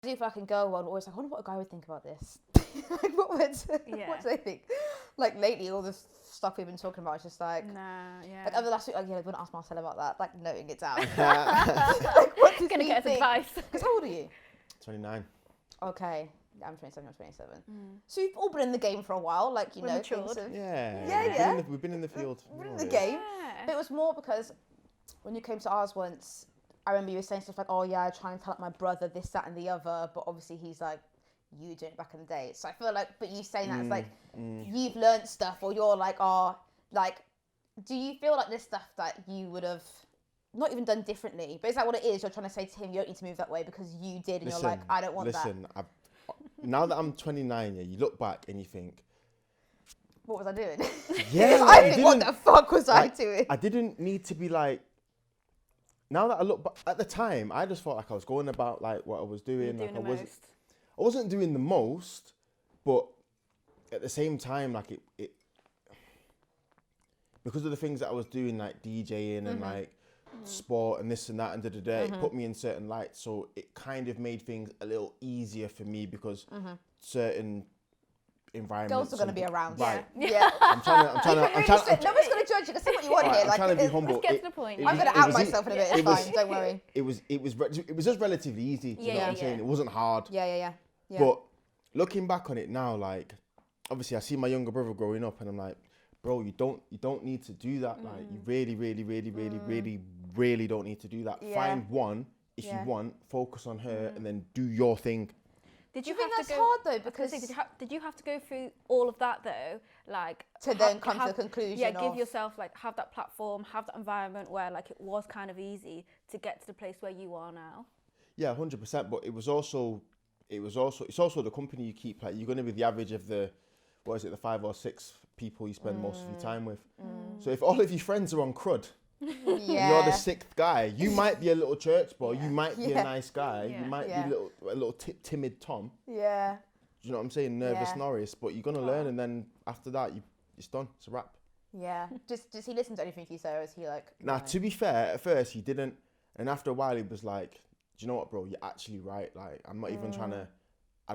I do feel like in girl world, always like, I wonder what a guy would think about this. Like, what do they think? Like lately, all the stuff we've been talking about is just like, like over the last week, like, yeah, we're gonna ask Marcel about that, like noting it down. Like, what does gonna he get us think? advice. Because how old are you? 29. Okay, I'm 27. I'm 27. So you've all been in the game for a while, like you We're know, matured. things of, Yeah. We've been in the field. we're in the game. But it was more because when you came to ours once, I remember you were saying stuff like, oh yeah, I try and tell my brother this, that, and the other, but obviously he's like, you doing it back in the day. So I feel like, but you saying that it's like you've learned stuff, or you're like, oh, like, do you feel like there's stuff that you would have not even done differently? But is that what it is? You're trying to say to him, you don't need to move that way because you did, and you're like, I don't want that. Now that I'm 29, you look back and you think, what was I doing? Yeah, I think, what the fuck was I doing? I didn't need to be like. Now that I look back, at the time, I just felt like I was going about like what I was doing. You're doing like I wasn't doing the most, but at the same time, like it because of the things that I was doing, like DJing and like sport and this and that and it put me in certain lights. So it kind of made things a little easier for me because certain environments. Girls are going to be around. Right. Yeah. I'm trying to. Nobody's going to judge you. Just say what you want here. I'm Like, trying to be humble. Let's get to the point. I'm going to out myself in a bit. It's fine. Don't worry. It was just relatively easy. Do you know what I'm saying? It wasn't hard. Yeah. But looking back on it now, like obviously I see my younger brother growing up, and I'm like, bro, you don't need to do that. Like you really don't need to do that. Yeah. Find one if you want, focus on her, and then do your thing. Did you you think have that's to go, hard though? Because did you have to go through all of that though, like to then come to the conclusion? Yeah, give yourself like have that platform, have that environment where like it was kind of easy to get to the place where you are now. Yeah, 100%. But it's also the company you keep. Like you're going to be the average of the 5 or 6 people you spend most of your time with. So if all of your friends are on crud, you're the 6th guy. You might be a little church boy. You might be a nice guy. You might be a little timid Tom. Yeah. Do you know what I'm saying? Nervous Norris. But you're gonna learn, and then after that, it's done. It's a wrap. Yeah. Does he listen to anything you say, or is he like? Now, to be fair, at first he didn't, and after a while he was like, "Do you know what, bro? You're actually right. Like, I'm not even trying to. I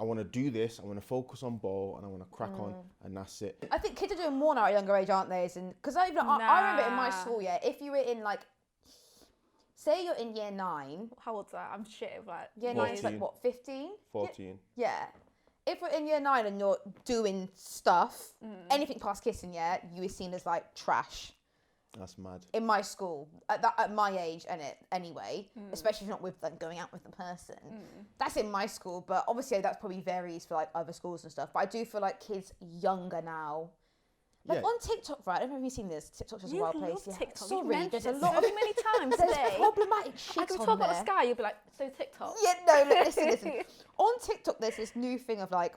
want to do this. I want to focus on ball, and I want to crack on, and that's it." I think kids are doing more now at a younger age, aren't they? Because I remember in my school, if you were in like, say you're in year 9. How old's that? I'm shit of like. Year 9 is like what, 15? 14. Yeah. If we're in year 9 and you're doing stuff, anything past kissing, you were seen as like trash. That's mad. In my school, at my age, anyway, especially if you're not with like going out with the person. That's in my school, but obviously that probably varies for like other schools and stuff. But I do feel like kids younger now, like on TikTok, right? I don't know if you've seen this. TikTok's just a wild place. TikTok. Sorry, there's a so lot of many times there's today. problematic shit Like we on talk there. about the sky, you'll be like, so TikTok. Yeah, no, look, listen. On TikTok, there's this new thing of like,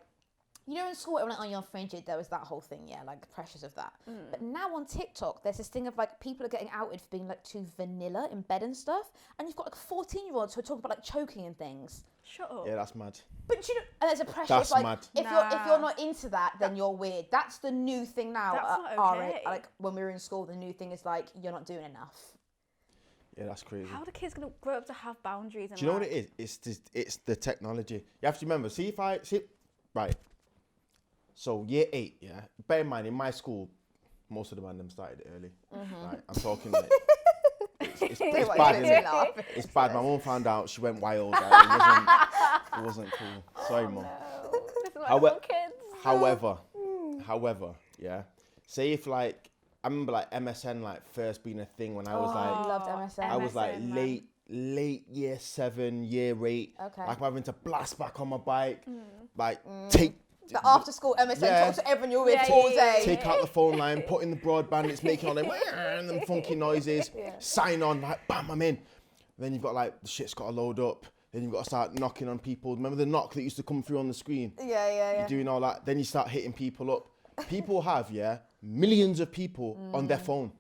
you know, in school, everyone like, oh, you're frigid. There was that whole thing, like the pressures of that. But now on TikTok, there's this thing of like people are getting outed for being like too vanilla in bed and stuff. And you've got like 14-year-olds who are talking about like choking and things. Shut up. Yeah, that's mad. But you know, and there's a pressure. That's it's like, mad. If you're not into that, then you're weird. That's the new thing now. That's not okay. Like when we were in school, the new thing is like you're not doing enough. Yeah, that's crazy. How are the kids gonna grow up to have boundaries? And do you know what it is? It's the technology. You have to remember. Right. So year 8, bear in mind, in my school, most of them started early. Right, I'm talking like, it's bad, innit? It's bad. My mum found out, she went wild. Like, it wasn't cool. Sorry, Mum. However, say if like, I remember like MSN like first being a thing when I was like, I loved MSN. I was like late year 7, year 8. Okay. Like I'm having to blast back on my bike, like take. The after school MSN, talk to everyone you're with all day. Take out the phone line, put in the broadband, it's making all them funky noises, sign on, like bam, I'm in. Then you've got like, the shit's got to load up. Then you've got to start knocking on people. Remember the knock that used to come through on the screen? Yeah. You're doing all that. Then you start hitting people up. People have, millions of people on their phone.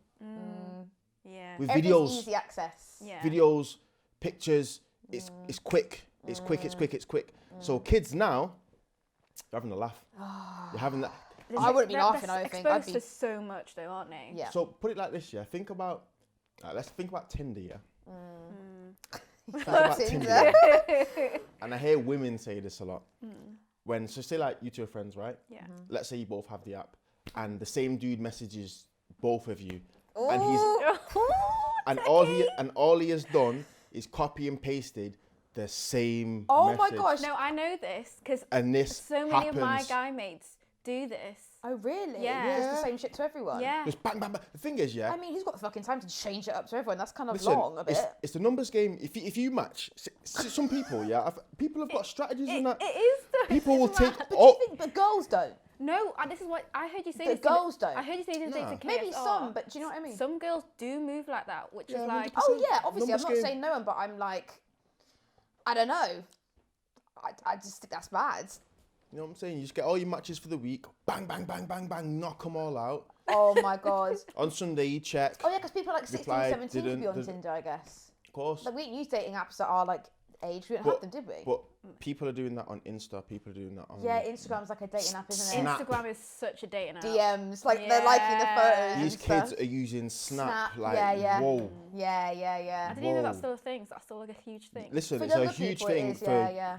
Yeah. With videos. Easy access. Yeah. Videos, pictures, it's quick. It's quick. So kids now, you're having a laugh. You're having that. I wouldn't be laughing, I don't think. Exposed to so much though, aren't they? Yeah. So put it like this, think about, let's think about Tinder, Think about Tinder. Tinder. And I hear women say this a lot. When, so say like you two are friends, right? Yeah. Let's say you both have the app and the same dude messages both of you. Ooh. And all he has done is copy and pasted the same Oh message. my gosh. No, I know this because And this so many happens. of my guy mates do this. Oh really? Yeah. It's the same shit to everyone. Yeah. Just bang, bang, bang. The thing is, yeah. I mean, he's got the fucking time to change it up to everyone. That's kind of Listen, long a bit. it's the numbers game. If you match, some people, yeah, people have got strategies in that. It is though. People will take. But do you think, but girls don't? No, this is what I heard you say. The this girls don't. I heard you say this Nah. to KSR. Maybe some, but do you know what I mean? Some girls do move like that, which Yeah, is like, 100%. Oh yeah, obviously I'm Numbers not game. saying no one, but I'm like, I don't know. I just think that's bad. You know what I'm saying? You just get all your matches for the week. Bang, bang, bang, bang, bang. Knock them all out. Oh my god. On Sunday, you check. Oh yeah, because people are like 16, Replied, 17 to be on didn't- Tinder, I guess. Of course. Like we didn't use dating apps that are like age. We didn't have them, did we? But people are doing that on Insta. People are doing that on. Yeah, Instagram's like a dating app, isn't it? Snap. Instagram is such a dating app. DMs, like they're liking the photos. These and kids stuff. are using Snap. Like, yeah. whoa. Yeah, I didn't even know that's Whoa. still a thing. So that's still like a huge thing. Listen, For it's a younger huge people it thing is, for yeah.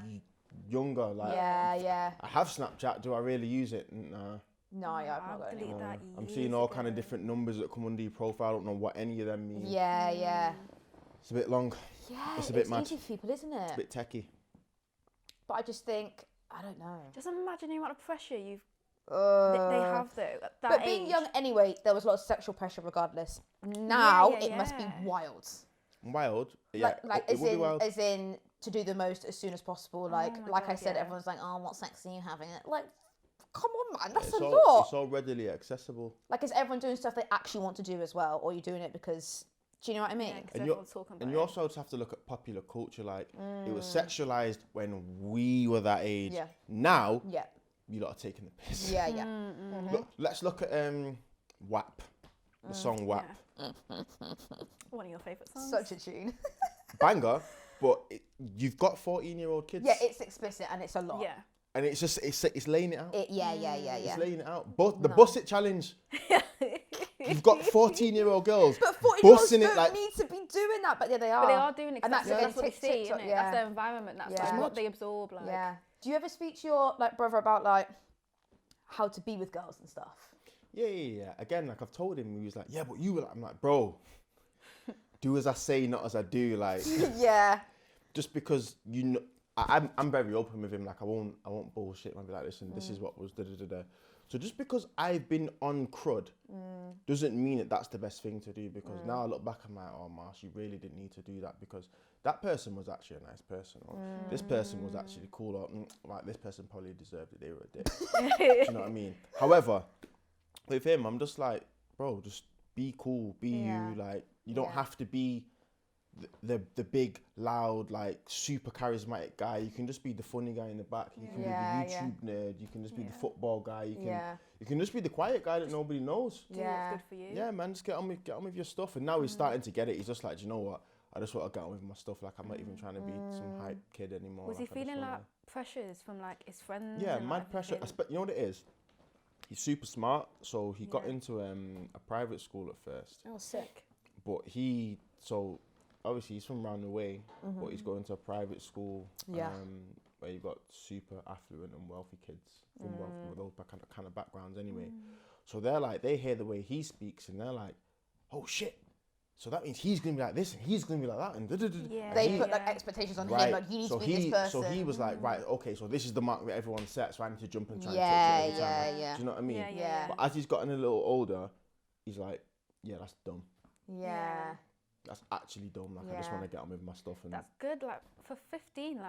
younger. Like, Yeah. I have Snapchat. Do I really use it? Nah. No, yeah, I've I'll not got delete any. that I'm years seeing all kind of ago. different numbers that come under your profile. I don't know what any of them mean. Yeah. It's a bit long. Yeah, It's a bit mad. easy for people, isn't it? It's a bit techie. But I just think, I don't know. Just imagine the amount of pressure they Uh, have though at that But age. being young anyway, there was a lot of sexual pressure regardless. Now yeah, it must be yeah. wild. Wild. Yeah. Like it will be wild. as in to do the most as soon as possible. Like my like I God, said, yeah. everyone's like, oh, what sex are you having? Like, come on, man, that's It's a all, lot. It's all readily accessible. Like, is everyone doing stuff they actually want to do as well, or are you doing it because? Do you know what I mean? Yeah, 'cause And everyone's talking about And it. you also just have to look at popular culture. Like, it was sexualized when we were that age. Yeah. Now, Yeah. you lot are taking the piss. Yeah. Look, let's look at WAP. The song WAP. One of your favourite songs. Such a tune. Banger, but you've got 14-year-old kids. Yeah, it's explicit and it's a lot. Yeah. And it's just, it's laying it out. Yeah. It's laying it out. But the bus it challenge. You've got 14-year-old girls But 40-year-olds bussing don't it like. need to be doing that, but yeah, they are. But they are doing it And because that's that's what they see, TikTok, isn't it? yeah. That's their environment. That's Yeah. like It's what mad. they absorb. Like. Yeah. Do you ever speak to your like brother about like how to be with girls and stuff? Yeah. Again, like I've told him, he was like, yeah, but you were like, I'm like, bro, do as I say, not as I do. Like, Yeah. just because I'm very open with him. Like I won't bullshit. I'll be like, listen, this is what was da da da da. So just because I've been on crud doesn't mean that that's the best thing to do. Because now I look back, I'm like, oh Marsh, you really didn't need to do that because that person was actually a nice person, or this person was actually cool, or like this person probably deserved it. They were a dick. Do you know what I mean? However, with him, I'm just like, bro, just be cool, be you. Like you don't have to be the big, loud, like super charismatic guy. You can just be the funny guy in the back. You can be the YouTube nerd. You can just be the football guy. You can just be the quiet guy that nobody knows. Do what's good for you. Yeah, man, just get on with your stuff. And now he's starting to get it. He's just like, do you know what? I just want to get on with my stuff. Like I'm not even trying to be some hype kid anymore. Was he I just feeling wanna- like pressures from like his friends? Yeah, and, mad like, pressure. everything? You know what it is? He's super smart, so he got Yeah. into a private school at first. Oh, sick. But obviously he's from round the way, but he's going to a private school where you've got super affluent and wealthy kids from with those kind of backgrounds anyway. So they hear the way he speaks and they're like, oh shit. So that means he's going to be like this and he's going to be like that. And Yeah. They put like expectations on him, like you need to be this person. So he was like, right, okay, so this is the mark that everyone set, so I need to jump and try Yeah, and fix it every time. yeah. Do you know what I mean? Yeah. But as he's gotten a little older, he's like, yeah, that's dumb. Yeah. That's actually dumb. Like I just want to get on with my stuff. And That's good. Like for 15, like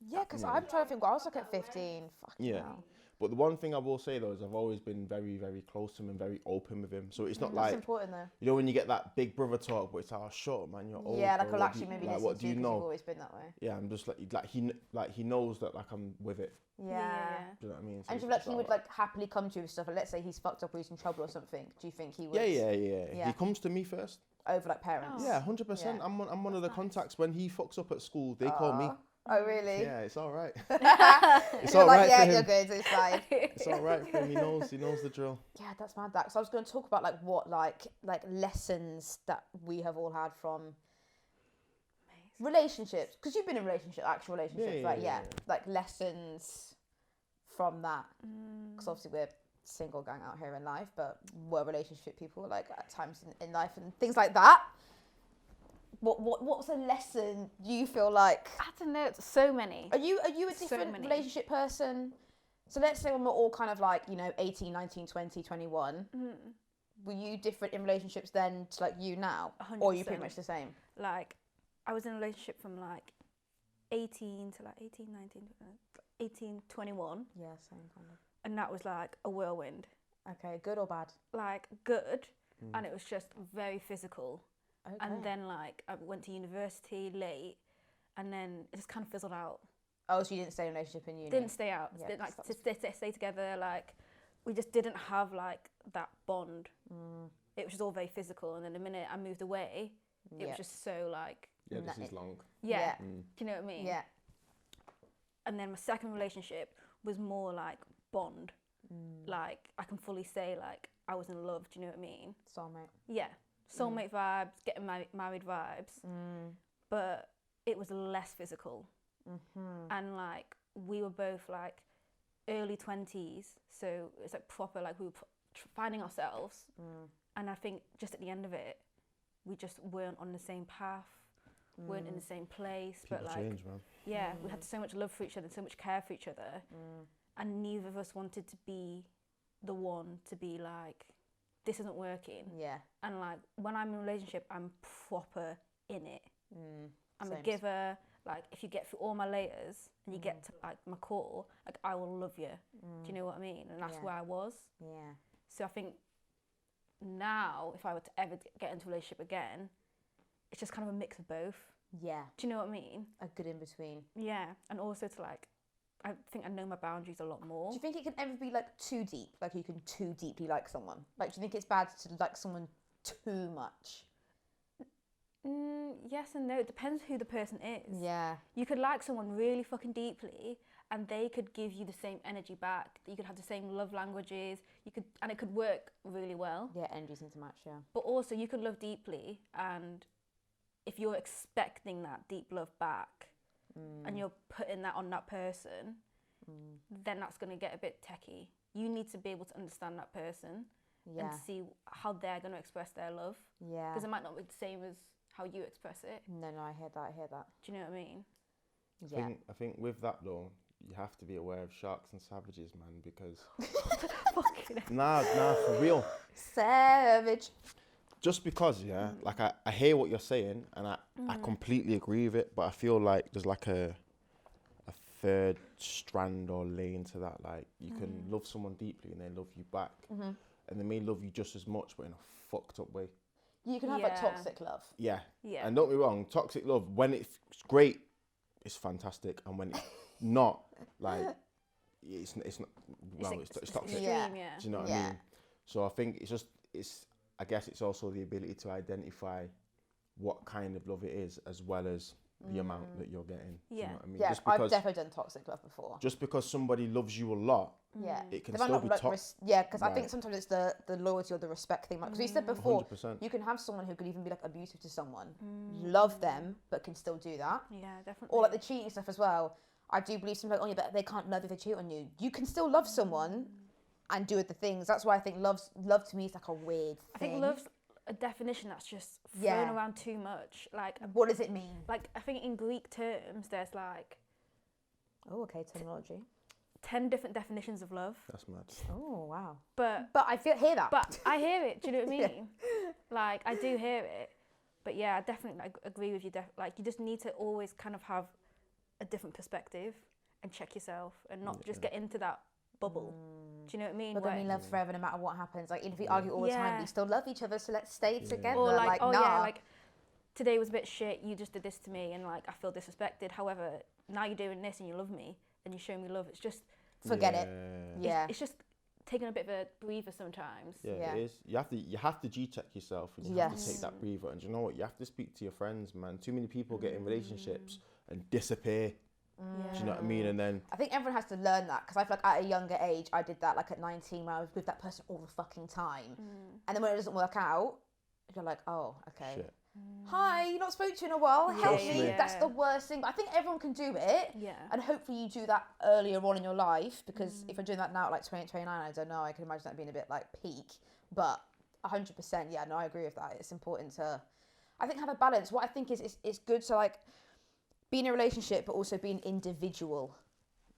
Yeah, because I'm trying to think what I was like at 15. Fucking yeah. hell. But the one thing I will say though is I've always been very, very close to him and very open with him. So it's not That's like, important though. you know, when you get that big brother talk, but it's like, oh, shut up, man, you're old. Yeah, like bro. I'll What do actually you- maybe like, listen what to do you you 'cause know? you've always been that way. Yeah, I'm just like he knows that like I'm with it. Yeah. Do you know what I mean? So And it's do you feel like just he would alright. like happily come to you with stuff? Like, let's say he's fucked up or he's in trouble or something. Do you think he would? Yeah. Yeah. He comes to me first. Over like parents. Yeah, 100%. Yeah. I'm one of the contacts when he fucks up at school. They call me. Oh really? Yeah, it's all right. It's all like, right yeah, for you're him. good. It's fine. It's all right for him. He knows the drill. Yeah, that's mad. That. So I was going to talk about like what like lessons that we have all had from relationships, because you've been in actual relationships, Yeah, right? yeah. Like lessons from that, because obviously we're single gang out here in life, but we're relationship people like at times in life and things like that. What's a lesson you feel like? I don't know. It's so many. Are you a different relationship person? So let's say when we're all kind of like, 18, 19, 20, 21. Were you different in relationships then to like you now? 100%. Or are you pretty much the same? Like, I was in a relationship from like 18 to like 18, 19, 18, 21. Yeah, same kind of. And that was like a whirlwind. Okay, good or bad? Like, good. And it was just very physical. Okay. And then like I went to university late, and then it just kind of fizzled out. Oh, so you didn't stay in a relationship in uni? Didn't stay out. Yeah, Didn't like to stay together. Like, we just didn't have like that bond. It was just all very physical. And then the minute I moved away, it was just so like. Yeah, this is long. Yeah. Do you know what I mean? Yeah. And then my second relationship was more like bond. Like, I can fully say like I was in love. Do you know what I mean? Soulmate. Yeah. Soulmate vibes, getting married vibes, but it was less physical. And like we were both like early 20s, so it's like proper, like we were finding ourselves. And I think just at the end of it, we just weren't on the same path, weren't in the same place. People but like, change, man. yeah, we had so much love for each other, so much care for each other, and neither of us wanted to be the one to be like, this isn't working. Yeah. And like when I'm in a relationship, I'm proper in it. I'm Same. a giver. Like, if you get through all my layers and you get to like my core, like I will love you. Do you know what I mean? And that's where I was. Yeah. So I think now, if I were to ever get into a relationship again, it's just kind of a mix of both. Yeah. Do you know what I mean? A good in between. Yeah. And also to like, I think I know my boundaries a lot more. Do you think it can ever be like too deep? Like you can too deeply like someone? Like, do you think it's bad to like someone too much? Yes and no. It depends who the person is. Yeah. You could like someone really fucking deeply, and they could give you the same energy back. You could have the same love languages. And it could work really well. Yeah, energies need to match. Yeah. But also, you could love deeply, and if you're expecting that deep love back, and you're putting that on that person, then that's going to get a bit techie. You need to be able to understand that person and see how they're going to express their love. Yeah. Because it might not be the same as how you express it. No, I hear that. Do you know what I mean? Yeah. I think with that though, you have to be aware of sharks and savages, man, because nah, for real. Savage. Just because, like I hear what you're saying, and I completely agree with it, but I feel like there's like a third strand or lane to that. Like, you can love someone deeply and they love you back, and they may love you just as much, but in a fucked up way. You can have like toxic love. Yeah. Yeah. And don't be wrong, toxic love, when it's great, it's fantastic, and when it's not, like, it's not. Well, it's toxic. Yeah. Yeah. Do you know what I mean? So I think I guess it's also the ability to identify what kind of love it is, as well as the amount that you're getting. Do you know what I mean? Yeah, Just I've because, definitely done toxic love before. just because somebody loves you a lot, it can still be toxic. Yeah, because I Right. think sometimes it's the loyalty or the respect thing. Because we said before, 100%. you can have someone who could even be like abusive to someone, love them, but can still do that. Yeah, definitely. Or like the cheating stuff as well. I do believe something like, oh yeah, but they can't love if they cheat on you. You can still love someone and do the things. That's why I think love to me is like a weird thing. I think love's a definition that's just thrown around too much. Like, what does it mean? like I think in Greek terms, there's like Oh, okay, terminology. 10 different definitions of love. That's mad. Oh, wow. But I hear that. But I hear it. Do you know what I mean? Like, I do hear it. But yeah, I definitely agree with you. Like, you just need to always kind of have a different perspective and check yourself and not just get into that bubble. Do you know what I mean? But then we love forever no matter what happens. Like, even if we argue all the time, we still love each other, so let's stay together. Or like, oh nah. yeah, like, today was a bit shit, you just did this to me, and like, I feel disrespected. However, now you're doing this and you love me and you show me love. It's just... Forget it. Yeah. It's just taking a bit of a breather sometimes. Yeah, it is. You have to G-check yourself, and you have to take that breather. And you know what? You have to speak to your friends, man. Too many people get in relationships and disappear. Do you know what I mean? And then I think everyone has to learn that, because I feel like at a younger age, I did that like at 19 when I was with that person all the fucking time. And then when it doesn't work out, you're like, oh, okay. shit. hi, you not spoke to in a while, help Trust me. me. That's the worst thing. But I think everyone can do it. Yeah. And hopefully you do that earlier on in your life, because if you're doing that now at like 28, 29, I don't know, I can imagine that being a bit like peak. But 100%, yeah, no, I agree with that. It's important to, I think, have a balance. What I think is it's good to like be in a relationship, but also be an individual.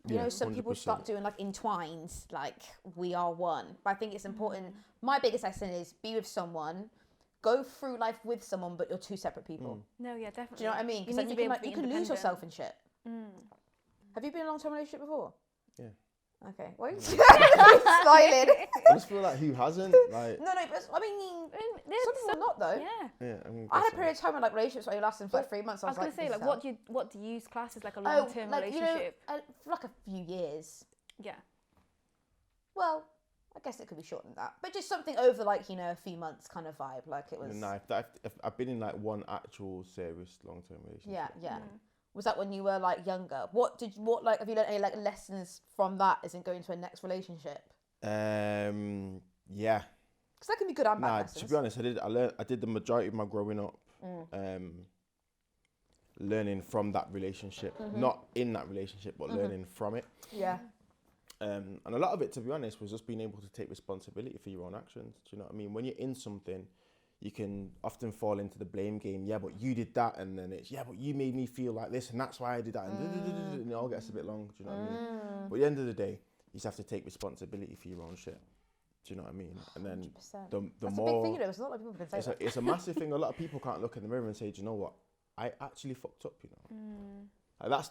You know, some people 100%. start doing like entwined, like we are one. But I think it's important. My biggest lesson is be with someone, go through life with someone, but you're two separate people. No, yeah, definitely. Do you know what I mean? Because then you can lose yourself and shit. Have you been in a long-term relationship before? Yeah. Okay. Why are you smiling? I just feel like who hasn't? Like, No, but I mean, some people are not though. Yeah. yeah, I mean, I had a period of time when like relationships only lasted for like 3 months. I was like, gonna say, this like, is hell. what do you class as like a long-term like, relationship? You know, for like a few years. Yeah. Well, I guess it could be shorter than that, but just something over like, you know, a few months kind of vibe. Like it was. no, if I've been in like one actual serious long-term relationship. Yeah, yeah. Was that when you were like younger? What like have you learned any like lessons from that as in going to a next relationship? Yeah. Because that can be good and bad Nah, lessons. to be honest, I did the majority of my growing up, learning from that relationship, not in that relationship, but learning from it. Yeah. And a lot of it, to be honest, was just being able to take responsibility for your own actions. Do you know what I mean? When you're in something, you can often fall into the blame game. Yeah, but you did that, and then it's, yeah, but you made me feel like this, and that's why I did that, and it all gets a bit long. Do you know what I mean? But at the end of the day, you just have to take responsibility for your own shit. Do you know what I mean? And then 100%. the That's more, a big thing, you know. There's a lot of people can say that. it's a massive thing. A lot of people can't look in the mirror and say, do you know what? I actually fucked up, you know. Like that's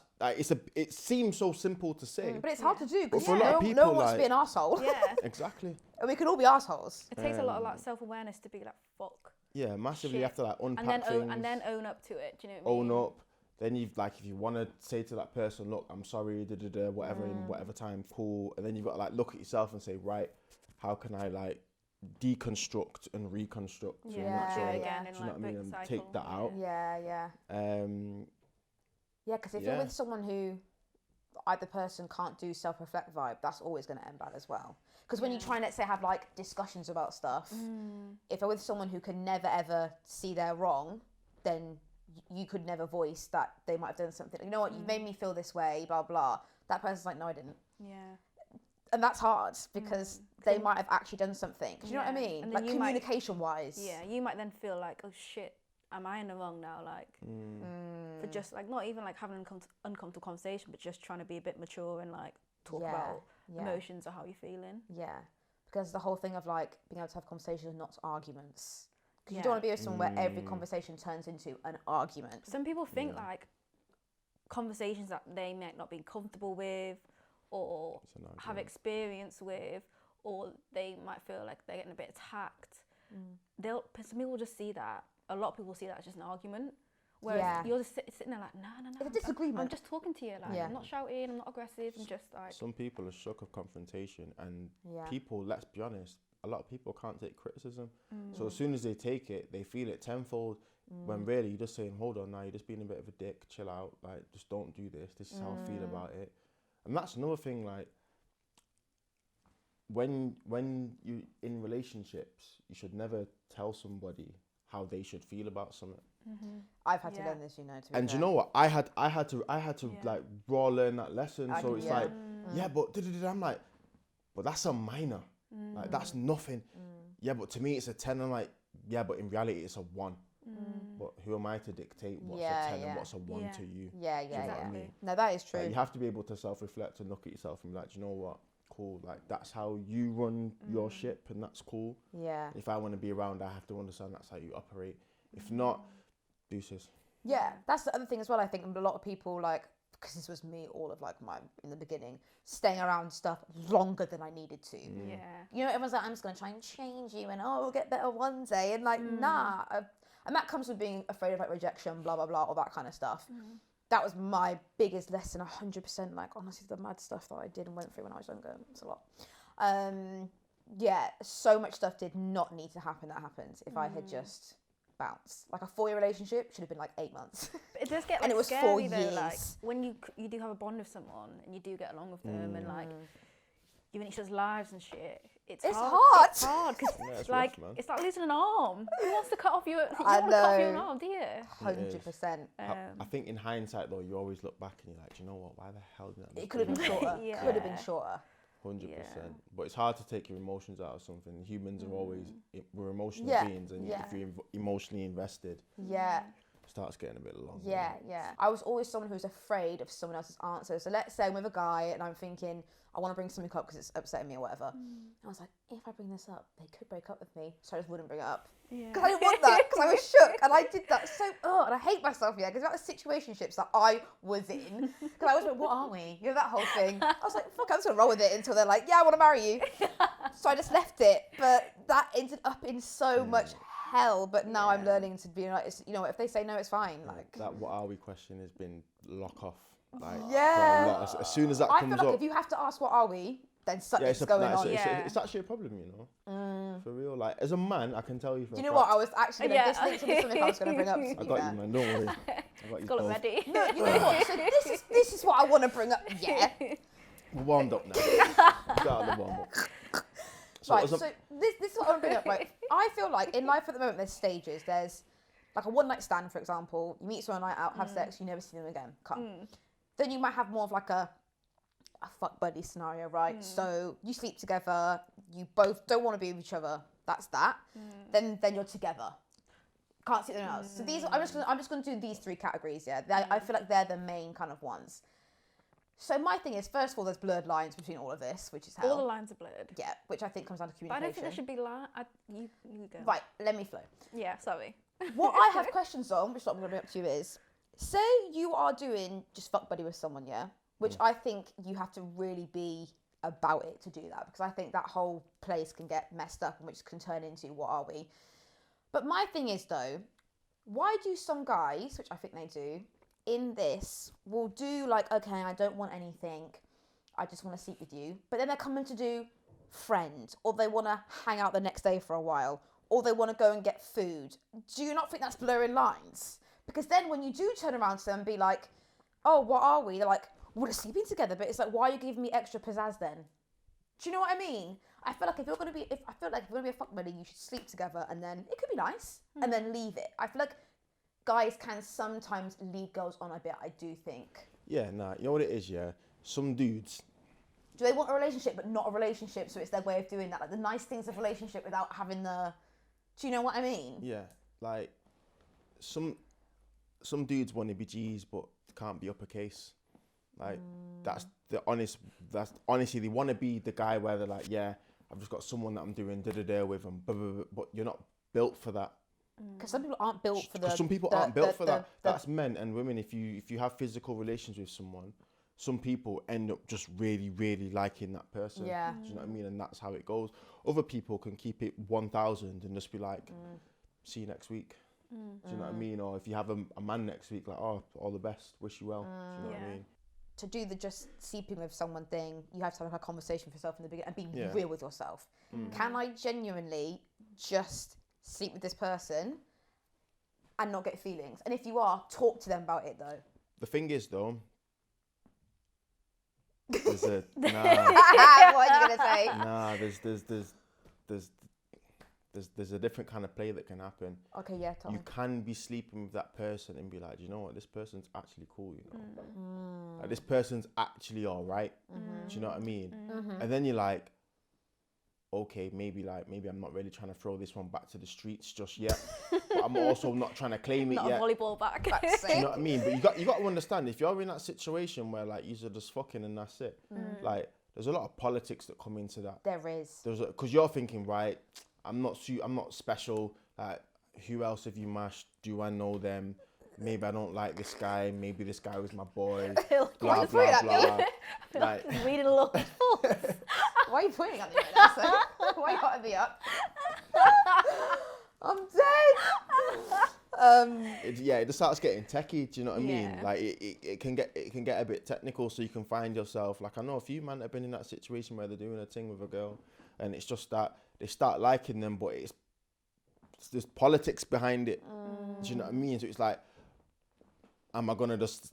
like, it seems so simple to say, But it's hard to do because for a lot of no people, one wants to be an arsehole. Yeah. exactly. And we can all be assholes. It takes a lot of like self-awareness to be like, fuck. Yeah, massively. Shit. You have to like unpack things, and then own up to it. Do you know what I mean? own up. Then you've like, if you want to say to that person, look, I'm sorry, whatever, in whatever time, cool. And then you've got to like look at yourself and say, right, how can I like deconstruct and reconstruct? Yeah, and that's all, again, do and you know like what I mean? break And the take cycle. that out. Yeah. Yeah, because if you're Yeah. with someone who either person can't do self-reflect vibe, that's always going to end bad as well. Because when you try and, let's say, have like discussions about stuff, if you're with someone who can never ever see they're wrong, then you could never voice that they might have done something. You know what? You made me feel this way, blah blah. That person's like, no, I didn't. Yeah. And that's hard because they might have actually done something. 'Cause you know what I mean? And then Like you might- communication-wise. Yeah, you might then feel like, oh shit, am I in the wrong now? Like, for just like not even like having an uncomfortable conversation, but just trying to be a bit mature and like talk about emotions or how you're feeling. Yeah, because the whole thing of like being able to have conversations and not arguments. Because you don't want to be with someone where every conversation turns into an argument. Some people think like conversations that they might not be comfortable with or have experience with, or they might feel like they're getting a bit attacked. Some people just see that. A lot of people see that as just an argument. Whereas you're just sitting there like, no. It's a disagreement. I'm just talking to you. Like, I'm not shouting, I'm not aggressive, I'm just like... Some people are shook of confrontation, and people, let's be honest, a lot of people can't take criticism. So as soon as they take it, they feel it tenfold. When really you're just saying, hold on now, you're just being a bit of a dick, chill out, like just don't do this. This is how I feel about it. And that's another thing, like when you in relationships, you should never tell somebody how they should feel about something. I've had to learn this, you know. To be And fair. you know what? I had to like raw learn that lesson. So it's like, but I'm like, but that's a minor. Like that's nothing. Yeah, but to me it's a 10. I'm like, yeah, but in reality it's a 1. But who am I to dictate what's a 10 and what's a 1 to you? Yeah. what I mean? No, that is true. Like, you have to be able to self-reflect and look at yourself and be like, do you know what? Cool. Like that's how you run your ship, and that's cool. Yeah. If I want to be around, I have to understand that's how you operate. If not, deuces. Yeah, that's the other thing as well. I think a lot of people, like, because this was me all of like my in the beginning, staying around stuff longer than I needed to. Yeah. You know, everyone's like, I'm just gonna try and change you, and we'll get better one day, and like, nah. And that comes with being afraid of like rejection, blah blah blah, all that kind of stuff. That was my biggest lesson, 100%. Like, honestly, the mad stuff that I did and went through when I was younger, it's a lot. Yeah, so much stuff did not need to happen that happened if I had just bounced. Like a 4-year relationship should have been like 8 months. But it does get like And it was scary 4 though, like years. when you do have a bond with someone and you do get along with them and like you're in each other's lives and shit. It's It's hard. hard. It's hard because Yeah, it's like rough, man. it's like losing an arm. Who wants to cut off your? You I want to cut off your know. arm, do you? 100%. I think in hindsight though, you always look back and you're like, do you know what? Why the hell did that? It could have been shorter. Yeah. Could have been shorter. 100%. Yeah. But it's hard to take your emotions out of something. Humans are always we're emotional Yeah, beings, and yeah. if you're emotionally invested, Yeah. it starts getting a bit long. Yeah, yeah. I was always someone who was afraid of someone else's answer. So let's say I'm with a guy and I'm thinking, I want to bring something up because it's upsetting me or whatever. I was like, if I bring this up, they could break up with me. So I just wouldn't bring it up. Yeah. Because I didn't want that, because I was shook. And I did that and I hate myself, yeah, because about the situationships that I was in. Because I was like, what are we? You know, that whole thing. I was like, fuck, I'm just going to roll with it until they're like, yeah, I want to marry you. So I just left it. But that ended up in so much hell. But now I'm learning to be like, you know, if they say no, it's fine. Like That what are we question has been lock off. Like, Yeah. for a lot. As soon as that I comes feel like up, if you have to ask what are we, then something's it's going on. it's actually a problem, you know. For real. Like as a man, I can tell you. For Do a you know what? fact- I was actually going to, this links into something I was going to bring up. I got you, man. Don't worry. I got you. Got it both. ready. No, you know what? So this is what I want to bring up. Yeah. We're warmed up now. Get out of the warm up. Right, as a- so this is what I want to bring up. Right, I feel like in life at the moment there's stages. There's like a one night stand, for example. You meet someone on a night out, have sex, you never see them again. Come. Then you might have more of like a fuck buddy scenario, right? So you sleep together, you both don't want to be with each other. That's that. Then you're together. Can't see anyone else. So these I'm just gonna do these three categories. Yeah, I feel like they're the main kind of ones. So my thing is, first of all, there's blurred lines between all of this, which is hell. All the lines are blurred. Yeah, which I think comes down to But I communication. don't think there should be you go. Right, let me flow. Yeah, sorry. What I have questions on, which I'm going to bring up to you, is say you are doing just fuck buddy with someone, yeah? Which I think you have to really be about it to do that, because I think that whole place can get messed up and which can turn into what are we. But my thing is though, why do some guys, which I think they do, in this will do like, okay, I don't want anything, I just want to sleep with you, but then they're coming to do friend, or they want to hang out the next day for a while, or they want to go and get food. Do you not think that's blurring lines? Because then when you do turn around to them and be like, oh, what are we? They're like, we're sleeping together, but it's like, why are you giving me extra pizzazz then? Do you know what I mean? I feel like if you're gonna be a fuck buddy, you should sleep together, and then it could be nice, and then leave it. I feel like guys can sometimes lead girls on a bit, I do think. Yeah, nah. You know what it is, yeah? Some dudes, Do they want a relationship but not a relationship, so it's their way of doing that? Like the nice things of relationship without having the... Do you know what I mean? yeah, like some dudes want to be G's but can't be uppercase. Like that's honestly they want to be the guy where they're like, yeah, I've just got someone that I'm doing da-da-da with, and blah, blah, blah, but you're not built for that. Because some people aren't built for the... Some people aren't built for that. That's men and women. If you have physical relations with someone, some people end up just really, really liking that person. Yeah. Do you know what I mean? And that's how it goes. Other people can keep it 1,000 and just be like, see you next week. Do you know what I mean? Or if you have a man next week, like, oh, all the best, wish you well. Do you know what I mean? To do the just sleeping with someone thing, you have to have a conversation for yourself in the beginning and be Yeah. real with yourself. Can I genuinely just sleep with this person and not get feelings? And if you are, talk to them about it though. The thing is, though, there's a What are you gonna say? nah. There's a different kind of play that can happen. Okay, yeah, tell me. You can be sleeping with that person and be like, you know what, this person's actually cool, you know. Like, this person's actually all right. Do you know what I mean? And then you're like, okay, maybe I'm not really trying to throw this one back to the streets just yet, but I'm also not trying to claim it Not yet. a volleyball back. That's Do you it. know what I mean? But you got to understand, if you're in that situation where like you're just fucking and that's it, like there's a lot of politics that come into that. There is. Because you're thinking, right, I'm not special. Like, who else have you mashed? Do I know them? Maybe I don't like this guy. Maybe this guy was my boy. Why Blah you pointing blah at me? blah. Like, Reading a lot. Why are you pointing at me right now, sir? Why you hotting me up? I'm dead. it just starts getting techie. Do you know what I mean? Yeah. Like it can get a bit technical. So you can find yourself like, I know a few men have been in that situation where they're doing a thing with a girl, and it's just that they start liking them, but there's politics behind it. Do you know what I mean? So it's like, am I gonna just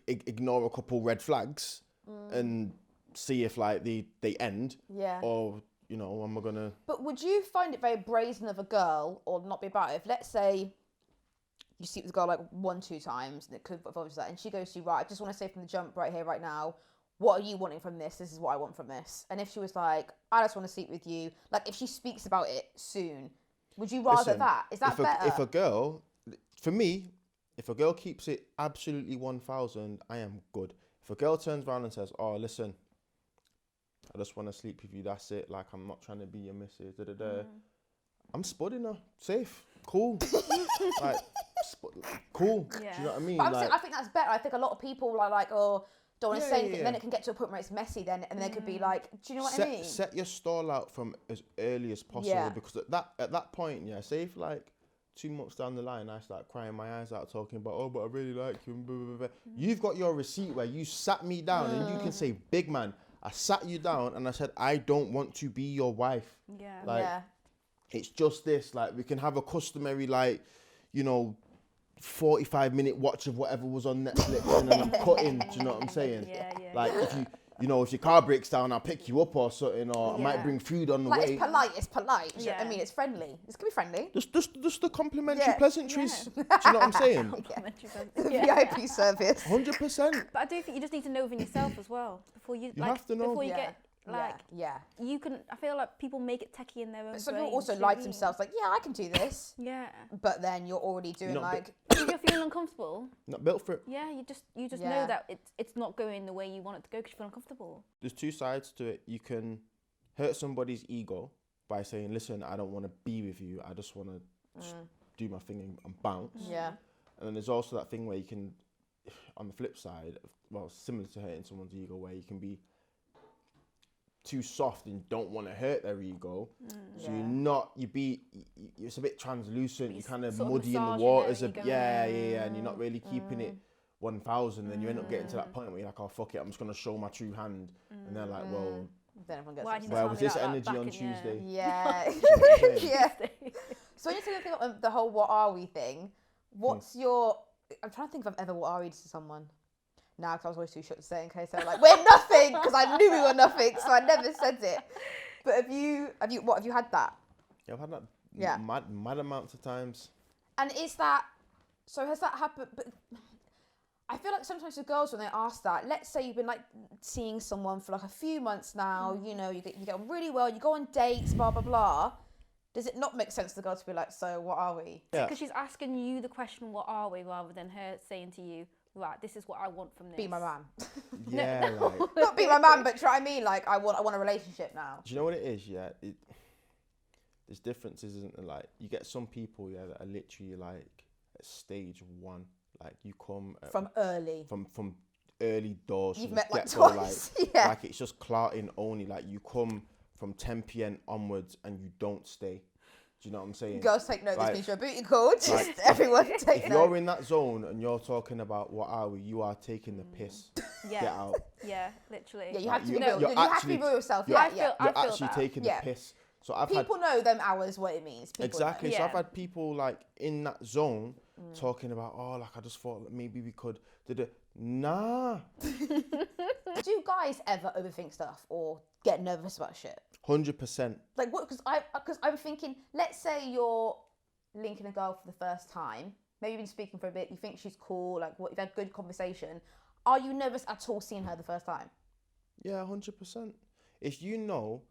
ignore a couple red flags and see if like they end. Yeah. Or, you know, am I gonna... But would you find it very brazen of a girl, or not be about it, if, let's say, you sleep with a girl like 1-2 times, and it could evolve to that, and she goes to you, right, I just want to say from the jump right here, right now, what are you wanting from this? This is what I want from this. And if she was like, I just want to sleep with you, like if she speaks about it soon, would you rather that? Is that better? If a girl, for me, if a girl keeps it absolutely 1,000, I am good. If a girl turns around and says, oh, listen, I just want to sleep with you, that's it, like I'm not trying to be your missus, I'm spudding her, safe, cool. Like, cool. Yeah. Do you know what I mean? But I think that's better. I think a lot of people are like, oh, don't want to say anything. Yeah. Then it can get to a point where it's messy then, and then it could be like, do you know what I mean? Set your stall out from as early as possible, because at that point, say if like 2 months down the line, I start crying my eyes out talking about, oh, but I really like you, blah, blah, blah. You've got your receipt where you sat me down and you can say, big man, I sat you down and I said, I don't want to be your wife. Yeah. Like, it's just this, like, we can have a customary, like, 45-minute watch of whatever was on Netflix and then I'm cutting, do you know what I'm saying? Yeah. Like, if your car breaks down, I'll pick you up or something, or I might bring food on the way. It's polite. I mean, it's friendly. It's gonna be friendly. Just the complimentary pleasantries. Do you know what I'm saying? VIP service. 100%. But I do think you just need to know within yourself as well before you have to know. before you get like you can. I feel like people make it techie in their own. But some people also lie to themselves, like, yeah, I can do this. Yeah. But then you're already doing like. If you're feeling uncomfortable. Not built for it. Yeah, you just know that it's not going the way you want it to go because you feel uncomfortable. There's two sides to it. You can hurt somebody's ego by saying, listen, I don't want to be with you. I just want to do my thing and bounce. Yeah. And then there's also that thing where you can, on the flip side, well, similar to hurting someone's ego, where you can be too soft and don't want to hurt their ego. So it's a bit translucent. You're kind of muddy in the waters. And you're not really keeping it 1,000. And then you end up getting to that point where you're like, oh, fuck it, I'm just going to show my true hand. And they're like, well, then everyone gets where was this energy on Tuesday? Yeah. So when you're thinking about the whole what are we thing, what's your... I'm trying to think if I've ever what are we to someone. Now, because I was always too shook to say in case they're like, we're nothing, because I knew we were nothing, so I never said it. But have you had that? Yeah, I've had that mad amounts of times. And is that, so has that happened? But I feel like sometimes the girls, when they ask that, let's say you've been like seeing someone for like a few months now, you get on really well, you go on dates, blah, blah, blah. Does it not make sense to the girl to be like, so what are we? Yeah. Because she's asking you the question, what are we, rather than her saying to you, right, this is what I want from this. Be my man. Yeah, like... Not be my man, but try what I mean, like, I want a relationship now. Do you know what it is? Yeah, there's differences, isn't there? Like, you get some people, that are literally, like, at stage 1. Like, you come... From early. From early doors. You've met, like, twice. Like, like, it's just clarting only. Like, you come from 10 p.m. onwards and you don't stay. Do you know what I'm saying? Girls take note, this means your booty call. Just everyone take note. If you're in that zone and you're talking about what are we, you are taking the piss. Yeah. Get out. Yeah, literally. Yeah, you have to be real. You have to be real yourself. You're I feel actually that. taking the piss. So people know them hours what it means. Exactly. So I've had people like in that zone talking about, oh, like I just thought that maybe we could. Nah. Do guys ever overthink stuff or get nervous about shit? 100%. Like what? Because I'm thinking, let's say you're linking a girl for the first time. Maybe you've been speaking for a bit. You think she's cool. Like you've had good conversation. Are you nervous at all seeing her the first time? Yeah, 100%. If you know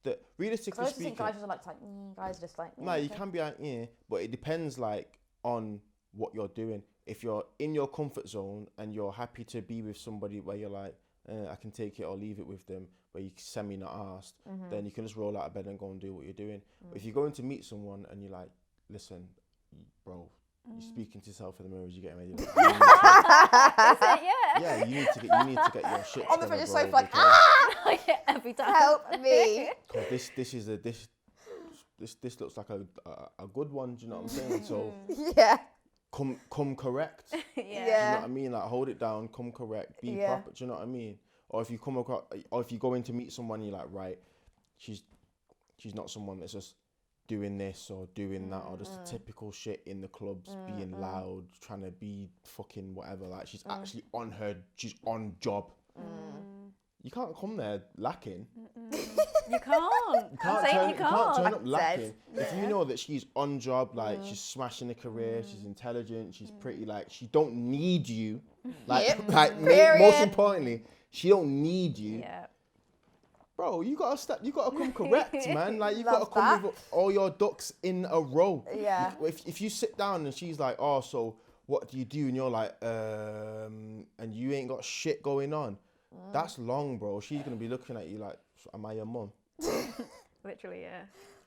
that realistically speaking, think guys are like guys are just like. No, you can be like but it depends like on what you're doing. If you're in your comfort zone and you're happy to be with somebody where you're like, I can take it or leave it with them, where you semi not asked, then you can just roll out of bed and go and do what you're doing. But if you're going to meet someone and you're like, listen, bro, you're speaking to yourself in the mirror as you're getting ready. Like, yeah, you need to get your shit on the together, fridge sofa, like every time. Help me. Because this looks like a good one. Do you know what I'm saying? So yeah. Come correct. Yeah. Do you know what I mean? Like hold it down, come correct, be proper. Do you know what I mean? Or if you come across, or if you go in to meet someone, you're like, right, she's not someone that's just doing this or doing that or just the typical shit in the clubs, being loud, trying to be fucking whatever. Like she's actually she's on job. you can't come there lacking. You can't. I'm saying you You can't turn can't. up lacking. Said. If you know that she's on job, like she's smashing a career, she's intelligent, she's pretty, like she don't need you. Like, Yep. like Period. most importantly, she don't need you. Yeah. Bro, you gotta step. You gotta come correct, man. Like you gotta Love come that. with all your ducks in a row. Yeah. If you sit down and she's like, oh, so what do you do? And you're like, and you ain't got shit going on. That's long, bro. She's gonna be looking at you like, am I your mum? Literally, yeah.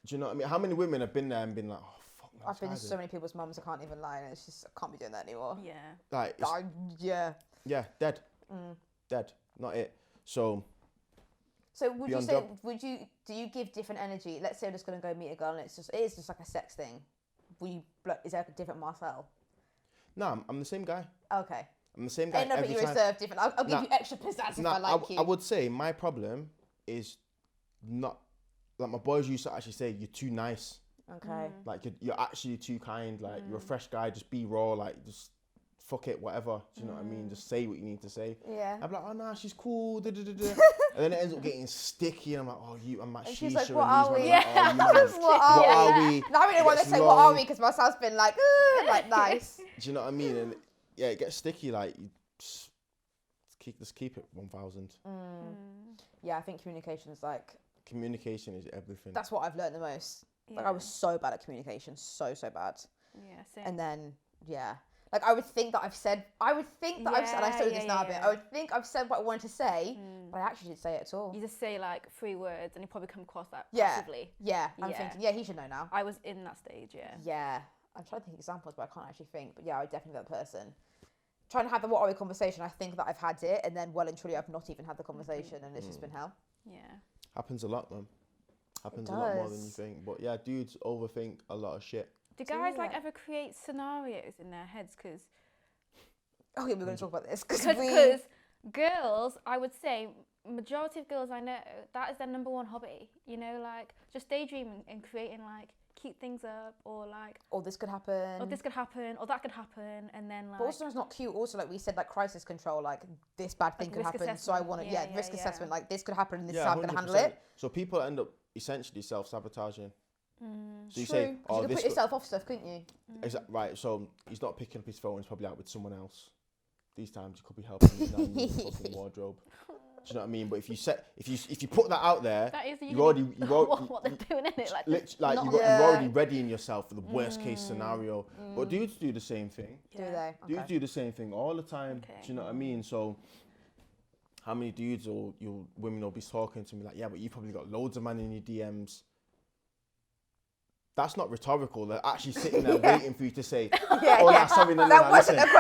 Do you know what I mean? How many women have been there and been like, oh fuck, man, I've been to this so many people's mums, I can't even lie, and it's just I can't be doing that anymore. Yeah. like, it's- Yeah. yeah, dead, dead, not it. So So would you Beyond say, job. do you give different energy? Let's say I'm just gonna go meet a girl and it is just like a sex thing. Is there like a different Marcel? nah, I'm the same guy. Okay. I'm the same guy Ain't no, but every you time. reserve different. I'll give Nah. you extra pizzazz if Nah, I like you. I would say my problem is not like my boys used to actually say you're too nice. Okay. Like you're actually too kind. Like you're a fresh guy. Just be raw. Like just fuck it, whatever. Do you know what I mean? Just say what you need to say. Yeah. I'm like, oh nah, she's cool. Da, da, da, da. And then it ends up getting sticky, and I'm like, oh I'm like, And she's shisha, like, and what are these we? men are like, oh, you man, What are what we? are we? Now I really It want to gets say what are long. we because Marcel's been like, like nice. Do you know what I mean? And yeah, it gets sticky. Like you just keep it 1,000. Yeah, I think communication is like Communication is everything. that's what I've learned the most. Like Yeah. I was so bad at communication, so bad. Yeah, same. And then like I would think that I've said, and I still do this now a bit. I would think I've said what I wanted to say, but I actually didn't say it at all. You just say like 3 words and you probably come across that Yeah. passively. Yeah, I'm Yeah. thinking, he should know now. I was in that stage, yeah. Yeah, I'm trying to think of examples, but I can't actually think. But yeah, I'm definitely that person. Trying to have the what are we conversation, I think that I've had it, and then well and truly I've not even had the conversation, and it's just been hell. Yeah. Happens a lot, man. Happens a lot more than you does. think. But yeah, dudes overthink a lot of shit. Do guys like yeah. ever create scenarios in their heads? Because Oh yeah, we're going to talk about this because girls, I would say, majority of girls I know, that is their number one hobby. You know, like just daydreaming and creating like cute things up, or like, this could happen. oh, this could happen, or that could happen, and then like. But also it's not cute. Also, like we said, like crisis control, like this bad thing Like could risk happen. So I assessment. want to, Yeah, risk yeah. assessment. Like this could happen, and this is Yeah, how I'm gonna handle 100%. it. So people end up essentially self-sabotaging. So you True. say, 'Cause oh, you could this put yourself off stuff, couldn't you? right. So he's not picking up his phone. He's probably out with someone else. These times you could be helping his nan in the fucking wardrobe. Do you know what I mean? But if you put that out there, That is you already what they're doing, isn't it? Like, you're already readying yourself for the worst case scenario. But dudes do the same thing. Do they? Dudes Okay. do the same thing all the time. Okay. Do you know what I mean? So how many dudes or women will be talking to me like, yeah, but you probably got loads of man in your DMs. That's not rhetorical. They're actually sitting there waiting for you to say, oh, nah, sorry, no, That wasn't listen. a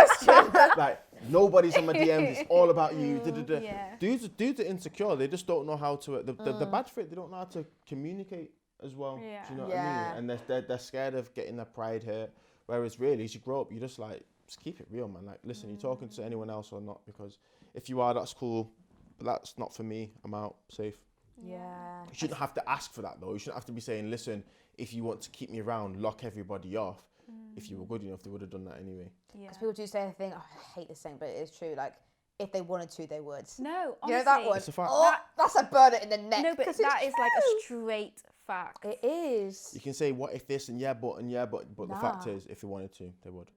question. Like, nobody's on my DMs. It's all about you. Da, da, da. Yeah. Dudes are insecure. They just don't know how to. The bad for it. They don't know how to communicate as well. Yeah. Do you know what I mean? And they're scared of getting their pride hurt. Whereas really, as you grow up, you just keep it real, man. Like, listen, you talking to anyone else or not? Because if you are, that's cool. But that's not for me. I'm out. Safe. Yeah. You shouldn't have to ask for that though. You shouldn't have to be saying, listen, if you want to keep me around, lock everybody off. If you were good enough, they would have done that anyway. Yeah. Because people do say a thing. Oh, I hate this saying, but it is true. Like, if they wanted to, they would. No, honestly. You know that one? It's a fact. Oh, that's a burner in the neck. No, but 'cause that it's is like a true. straight fact. It is. You can say what if this and yeah, but the fact Nah. is, if they wanted to, they would.